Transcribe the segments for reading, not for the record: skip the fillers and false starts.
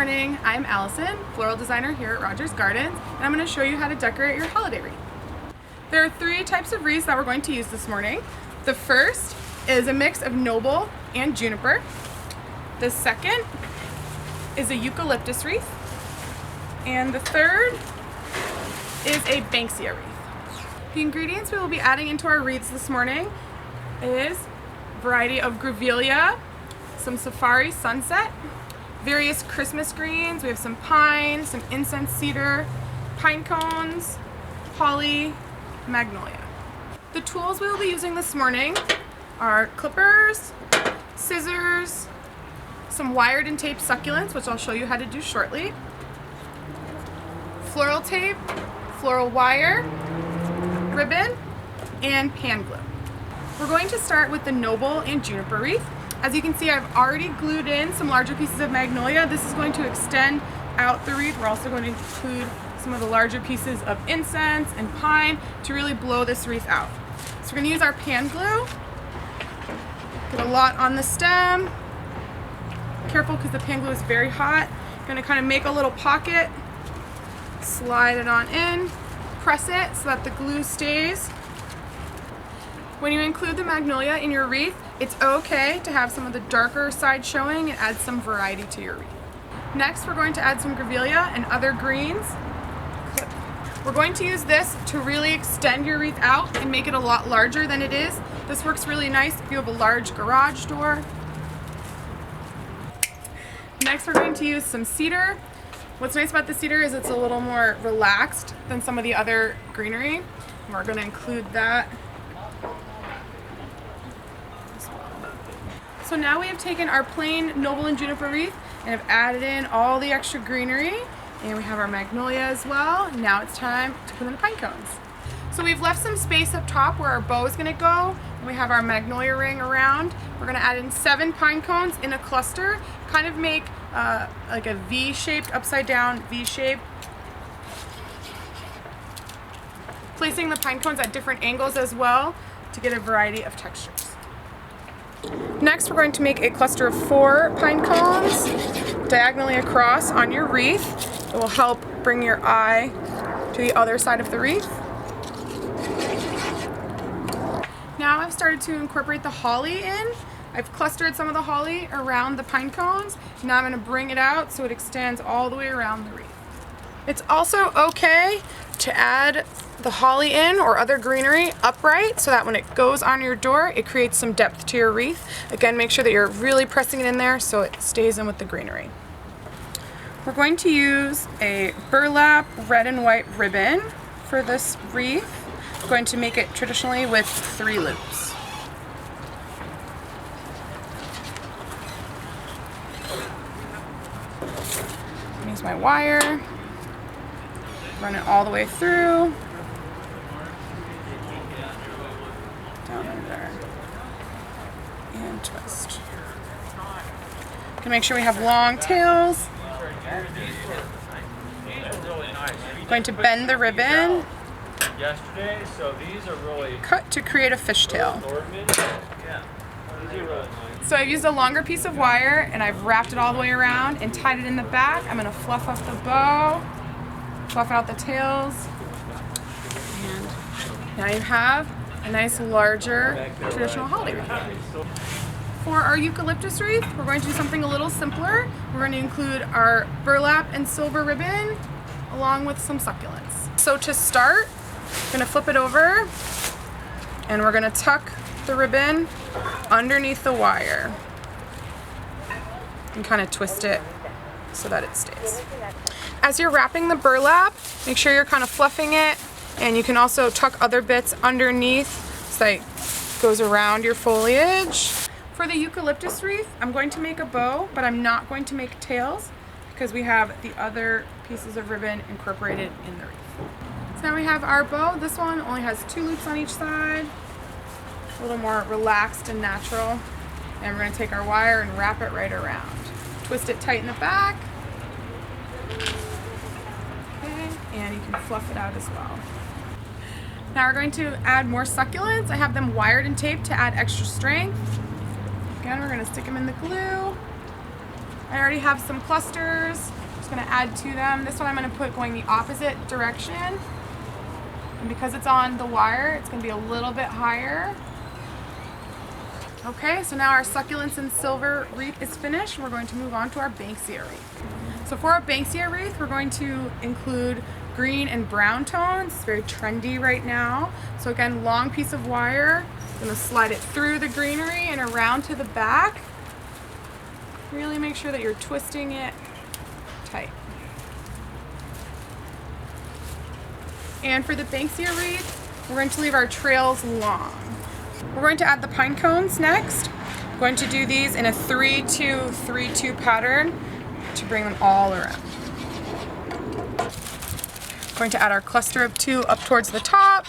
morning, I'm Allison, Floral Designer here at Rogers Gardens, and I'm going to show you how to decorate your holiday wreath. There are three types of wreaths that we're going to use this morning. The first is a mix of noble and juniper. The second is a eucalyptus wreath. And the third is a banksia wreath. The ingredients we will be adding into our wreaths this morning is a variety of grevillea, some safari sunset, various Christmas greens. We have some pine, some incense cedar, pine cones, holly, magnolia. The tools we will be using this morning are clippers, scissors, some wired and taped succulents, which I'll show you how to do shortly, floral tape, floral wire, ribbon, and pan glue. We're going to start with the noble and juniper wreath. As you can see, I've already glued in some larger pieces of magnolia. This is going to extend out the wreath. We're also going to include some of the larger pieces of incense and pine to really blow this wreath out. So we're going to use our pan glue. Get a lot on the stem. Careful because the pan glue is very hot. Going to kind of make a little pocket, slide it on in, press it so that the glue stays. When you include the magnolia in your wreath, it's okay to have some of the darker side showing and add some variety to your wreath. Next, we're going to add some grevillea and other greens. We're going to use this to really extend your wreath out and make it a lot larger than it is. This works really nice if you have a large garage door. Next, we're going to use some cedar. What's nice about the cedar is it's a little more relaxed than some of the other greenery. And we're going to include that. So now we have taken our plain noble and juniper wreath and have added in all the extra greenery, and we have our magnolia as well. Now it's time to put in the pine cones. So we've left some space up top where our bow is going to go, and we have our magnolia ring around. We're going to add in 7 pine cones in a cluster, kind of make like a V-shaped, upside down V-shape. Placing the pine cones at different angles as well to get a variety of textures. Next, we're going to make a cluster of 4 pine cones diagonally across on your wreath. It will help bring your eye to the other side of the wreath. Now I've started to incorporate the holly in. I've clustered some of the holly around the pine cones. Now I'm going to bring it out so it extends all the way around the wreath. It's also okay to add the holly in or other greenery upright so that when it goes on your door, it creates some depth to your wreath. Again, make sure that you're really pressing it in there so it stays in with the greenery. We're going to use a burlap red and white ribbon for this wreath. I'm going to make it traditionally with 3 loops. Use my wire, run it all the way through. Down under and twist. Gonna make sure we have long tails. Going to bend the ribbon. Cut to create a fishtail. So I've used a longer piece of wire and I've wrapped it all the way around and tied it in the back. I'm gonna fluff up the bow, fluff out the tails, and now you have a nice larger traditional holiday wreath. For our eucalyptus wreath, we're going to do something a little simpler. We're going to include our burlap and silver ribbon along with some succulents. So to start, I'm going to flip it over and we're going to tuck the ribbon underneath the wire and kind of twist it so that it stays. As you're wrapping the burlap, make sure you're kind of fluffing it. And you can also tuck other bits underneath so that it goes around your foliage. For the eucalyptus wreath, I'm going to make a bow, but I'm not going to make tails because we have the other pieces of ribbon incorporated in the wreath. So now we have our bow. This one only has 2 loops on each side, a little more relaxed and natural. And we're going to take our wire and wrap it right around. Twist it tight in the back. Okay, and you can fluff it out as well. Now we're going to add more succulents. I have them wired and taped to add extra strength. Again, we're going to stick them in the glue. I already have some clusters. Just gonna add to them. This one I'm gonna put going the opposite direction. And because it's on the wire, it's gonna be a little bit higher. Okay, so now our succulents and silver wreath is finished. We're going to move on to our Banksia wreath. So for our Banksia wreath, we're going to include green and brown tones. It's very trendy right now. So again, long piece of wire. I'm gonna slide it through the greenery and around to the back. Really make sure that you're twisting it tight. And for the Banksia wreath, we're going to leave our trails long. We're going to add the pine cones next. I'm going to do these in a 3-2-3-2 pattern to bring them all around. Going to add our cluster of 2 up towards the top.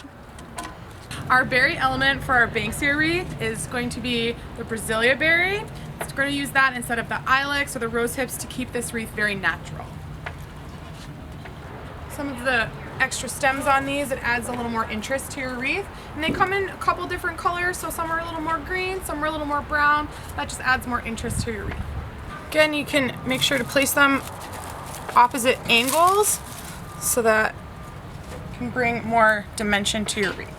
Our berry element for our Banksia wreath is going to be the Brasilia berry. So we're going to use that instead of the ilex or the rose hips to keep this wreath very natural. Some of the extra stems on these, it adds a little more interest to your wreath. And they come in a couple different colors, so some are a little more green, some are a little more brown. That just adds more interest to your wreath. Again, you can make sure to place them opposite angles so that you can bring more dimension to your wreath.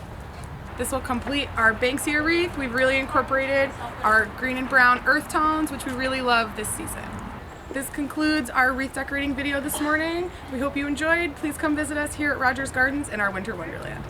This will complete our Banksia wreath. We've really incorporated our green and brown earth tones, which we really love this season. This concludes our wreath decorating video this morning. We hope you enjoyed. Please come visit us here at Rogers Gardens in our winter wonderland.